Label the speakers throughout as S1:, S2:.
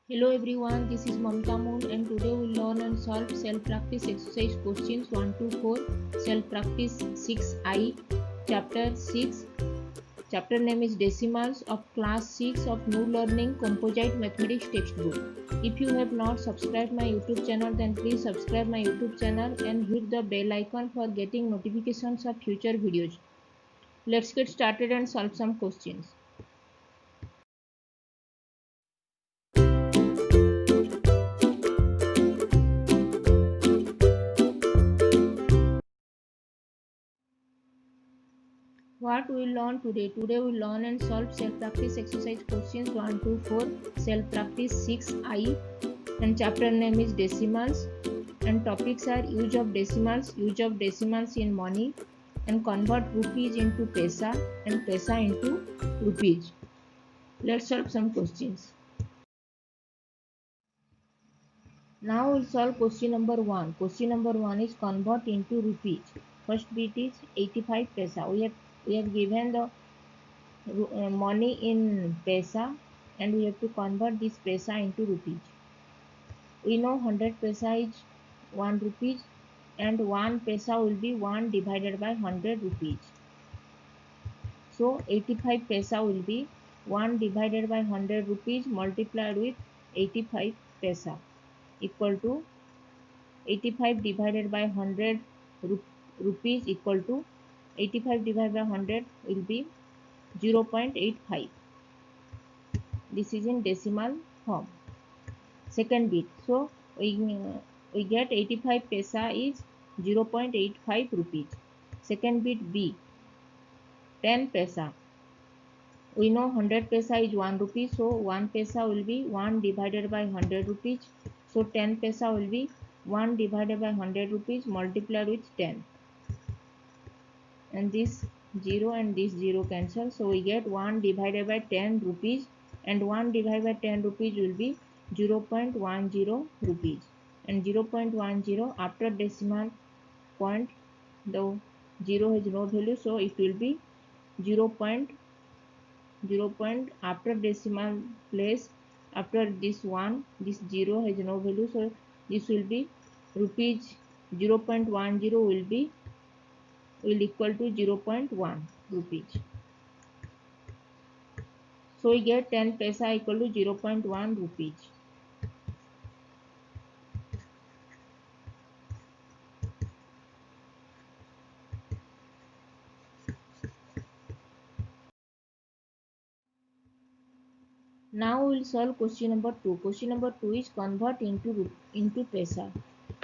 S1: Hello everyone, this is Mamta Moon and today we will learn and solve self-practice exercise questions 1 to 4, self-practice 6I, chapter 6. Chapter name is Decimals of class 6 of New Learning Composite Mathematics textbook. If you have not subscribed my YouTube channel then please subscribe my YouTube channel and hit the bell icon for getting notifications of future videos. Let's get started and solve some questions. What we will learn today? Today we will learn and solve self-practice exercise questions 1 to 4, self-practice 6I, and chapter name is decimals, and topics are use of decimals in money, and convert rupees into paisa and paisa into rupees. Let's solve some questions. Now we'll solve question number 1. Question number 1 is convert into rupees. First bit is 85 paisa. We have given the money in paisa and we have to convert this paisa into rupees. We know 100 paisa is 1 rupees and 1 paisa will be 1 divided by 100 rupees. So 85 paisa will be 1 divided by 100 rupees multiplied with 85 paisa equal to 85 divided by 100 rupees equal to 85 divided by 100 will be 0.85. This is in decimal form. Second bit, so we get 85 paisa is 0.85 rupees. Second bit B, 10 paisa. We know 100 paisa is 1 rupee, so 1 paisa will be 1 divided by 100 rupees. So 10 paisa will be 1 divided by 100 rupees multiplied with 10. And this 0 and this 0 cancel. So we get 1 divided by 10 rupees and 1 divided by 10 rupees will be 0.10 rupees. And 0.10 after decimal point, the 0 has no value, so it will be 0. 0 point after decimal place, after this 1, this 0 has no value, so this will be rupees 0.10 will equal to 0.1 rupees. So we get 10 paisa equal to 0.1 rupees. Now we will solve question number 2. Question number 2 is convert into paisa.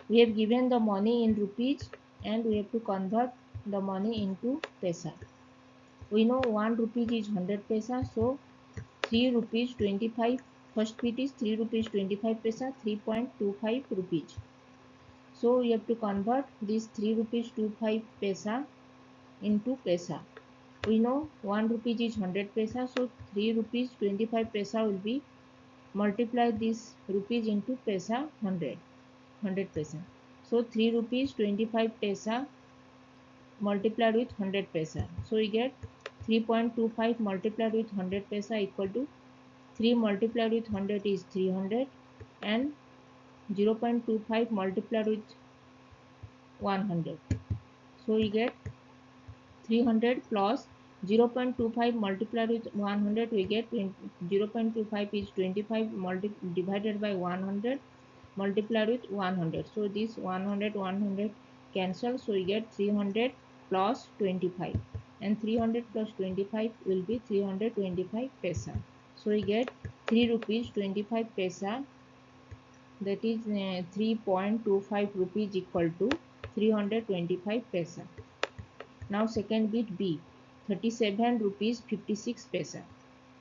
S1: We have given the money in rupees and we have to convert the money into paisa. We know 1 rupee is 100 paisa, so 3 rupees 25. First bit is 3 rupees 25 paisa, 3.25 rupees. So we have to convert this 3 rupees 25 paisa into paisa. We know 1 rupee is 100 paisa, so 3 rupees 25 paisa will be multiply this rupees into paisa 100 paisa. So 3 rupees 25 paisa multiplied with 100 paisa. So we get 3.25 multiplied with 100 paisa equal to 3 multiplied with 100 is 300 and 0.25 multiplied with 100. So we get 300 plus 0.25 multiplied with 100, we get 0.25 is 25 divided by 100 multiplied with 100. So this 100 cancel, so we get 300 plus 25 and 300 plus 25 will be 325 paisa. So we get 3 rupees 25 paisa, that is 3.25 rupees equal to 325 paisa. Now second bit B, 37 rupees 56 paisa,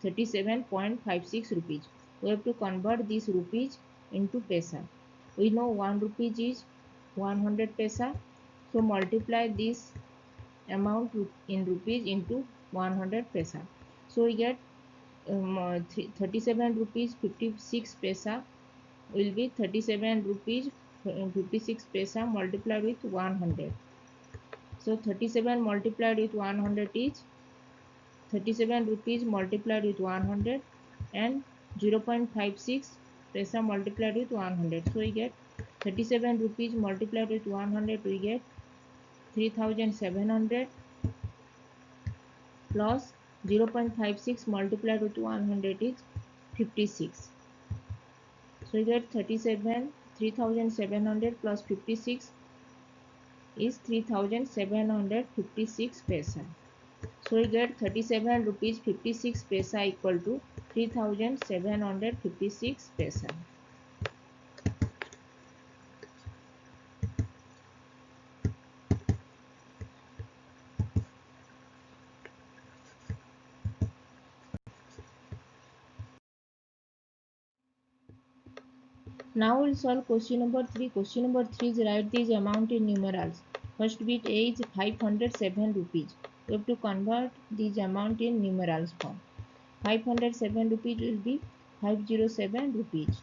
S1: 37.56 rupees. We have to convert these rupees into paisa. We know 1 rupee is 100 paisa, so multiply this amount in rupees into 100 paisa. So we get 37 rupees 56 paisa will be 37 rupees 56 paisa multiplied with 100. So 37 multiplied with 100 is 37 rupees multiplied with 100 and 0.56 paisa multiplied with 100. So we get 37 rupees multiplied with 100, we get 3700 plus 0.56 multiplied with 100 is 56. So we get 3700 plus 56 is 3756 paisa. So we get 37 rupees 56 paisa equal to 3756 paisa. Now we'll solve question number 3. Question number 3 is write this amount in numerals. First bit A is 507 rupees. We have to convert this amount in numerals form. 507 rupees will be 507 rupees.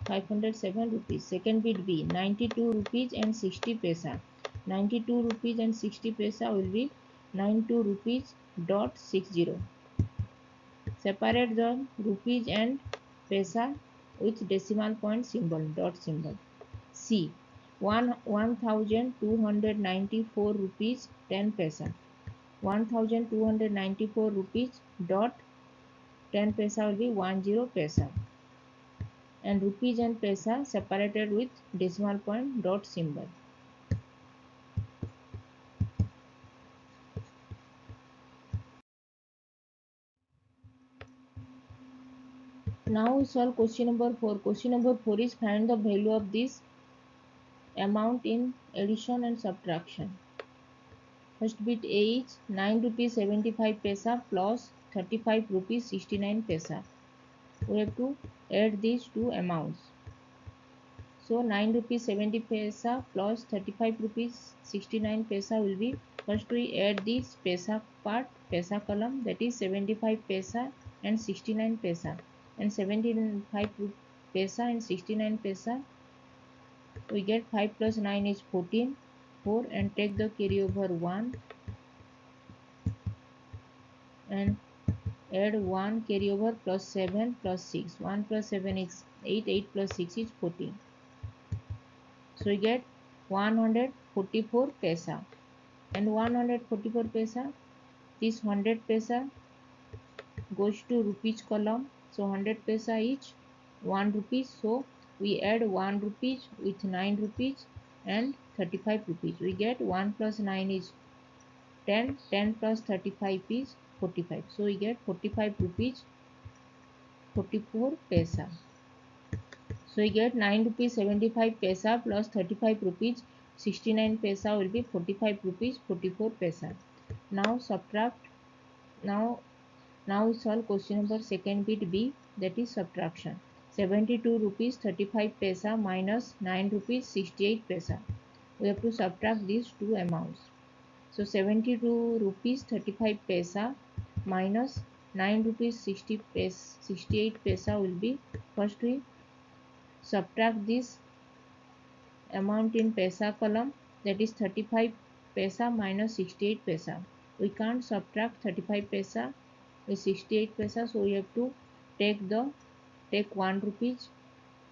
S1: 507 rupees. Second bit B 92 rupees and 60 paisa. 92 rupees and 60 paisa will be 92 rupees dot 60. Separate the rupees and paisa with decimal point symbol dot symbol. C 1294 rupees 10 paisa. 1294 rupees dot 10 paisa will be 10 paisa. And rupees and paisa separated with decimal point dot symbol. Now we solve question number 4. Question number 4 is find the value of this amount in addition and subtraction. First bit A is 9 rupees 75 paisa plus 35 rupees 69 paisa. We have to add these two amounts. So 9 rupees 70 paisa plus 35 rupees 69 paisa will be, first we add this paisa part, paisa column, that is 75 paisa and 69 paisa, and 75 paisa and 69 paisa, we get 5 plus 9 is 14, 4, and take the carry over 1 and add 1 carry over plus 7 plus 6, 1 plus 7 is 8, 8 plus 6 is 14. So we get 144 paisa, and 144 paisa, this 100 paisa goes to rupees column, so 100 paisa each 1 rupees, so we add 1 rupees with 9 rupees and 35 rupees, we get 1 plus 9 is 10, 10 plus 35 is 45, so we get 45 rupees 44 paisa. So we get 9 rupees 75 paisa plus 35 rupees 69 paisa will be 45 rupees 44 paisa. Now subtract. Now we solve question number second bit B, that is subtraction. 72 rupees 35 paisa minus 9 rupees 68 paisa. We have to subtract these two amounts. So 72 rupees 35 paisa minus 9 rupees 68 paisa will be, first we subtract this amount in paisa column, that is 35 paisa minus 68 paisa. We can't subtract 35 paisa with 68 paisa, so we have to take 1 rupees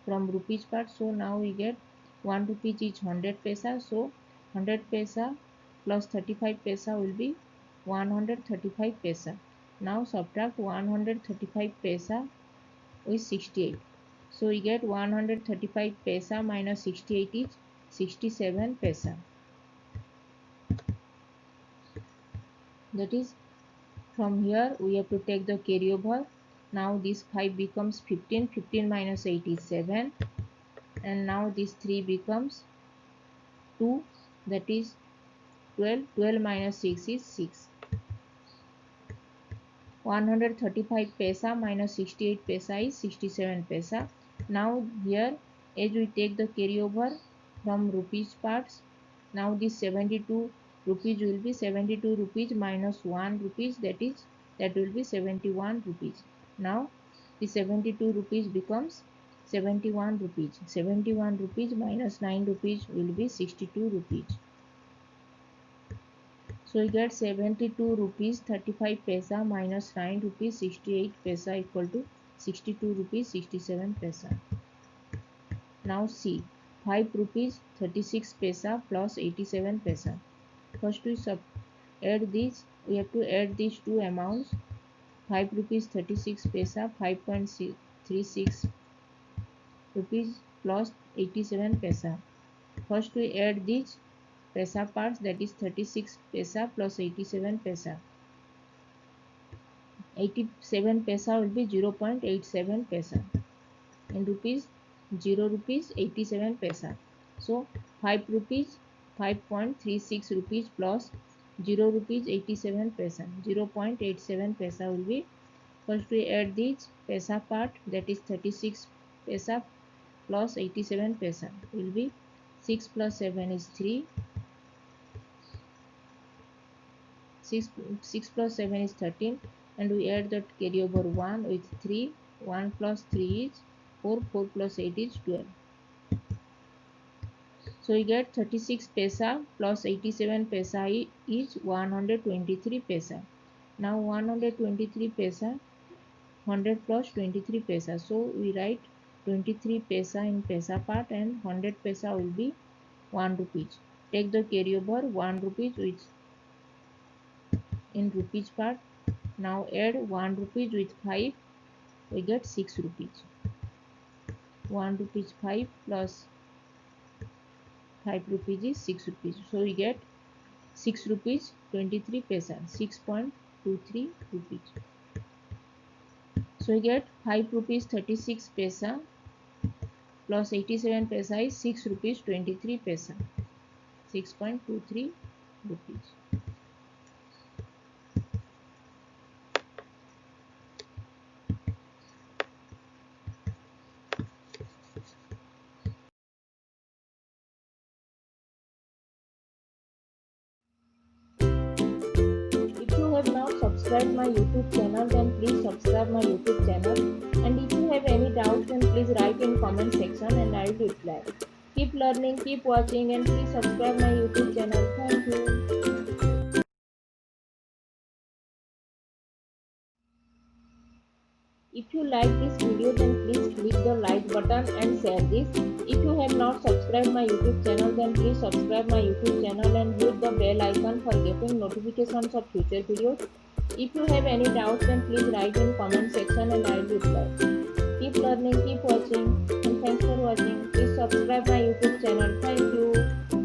S1: from rupees part. So now we get 1 rupees is 100 paisa, so 100 paisa plus 35 paisa will be 135 paisa. Now subtract 135 paisa with 68. So we get 135 paisa minus 68 is 67 paisa. That is, from here we have to take the carryover. Now this 5 becomes 15, 15 minus 8 is 7, and now this 3 becomes 2, that is 12, 12 minus 6 is 6. 135 paisa minus 68 paisa is 67 paisa. Now here, as we take the carryover from rupees parts, now this 72 rupees will be 72 rupees minus 1 rupees, that will be 71 rupees. Now the 72 rupees becomes 71 rupees. 71 rupees minus 9 rupees will be 62 rupees. So we get 72 rupees 35 paisa minus 9 rupees 68 paisa equal to 62 rupees 67 paisa. Now C, 5 rupees 36 paisa plus 87 paisa. First we add these. We have to add these two amounts. 5 rupees 36 paisa, 5.36 rupees plus 87 paisa. First we add these paisa parts, that is 36 paisa plus 87 paisa. 87 paisa will be 0.87 paisa. In rupees, 0 rupees 87 paisa. So 5 rupees 5.36 rupees plus 0 rupees 87 paisa. 0.87 paisa will be, first we add this paisa part, that is 36 paisa plus 87 paisa will be 6 plus 7 is 3. 6 plus 7 is 13, and we add that carryover 1 with 3. 1 plus 3 is 4. 4 plus 8 is 12. So we get 36 paisa plus 87 paisa is 123 paisa. Now 123 paisa, 100 plus 23 paisa. So we write 23 paisa in paisa part and 100 paisa will be 1 rupees. Take the carryover 1 rupees with in rupees part. Now add 1 rupees with 5, we get 6 rupees. 1 rupees 5 plus 5 rupees is 6 rupees. So we get 6 rupees 23 paisa, 6.23 rupees. So we get 5 rupees 36 paisa plus 87 paisa is 6 rupees 23 paisa, 6.23 rupees. If you have not subscribed my YouTube channel, then please subscribe my YouTube channel. And if you have any doubts, then please write in comment section and I will reply. Keep learning, keep watching, and please subscribe my YouTube channel. Thank you. If you like this video, then please click the like button and share this. If you have not subscribed my YouTube channel, then please subscribe my YouTube channel and hit the bell icon for getting notifications of future videos. If you have any doubts, then please write in comment section and I will reply. Keep learning, keep watching, and thanks for watching. Please subscribe my YouTube channel. Thank you.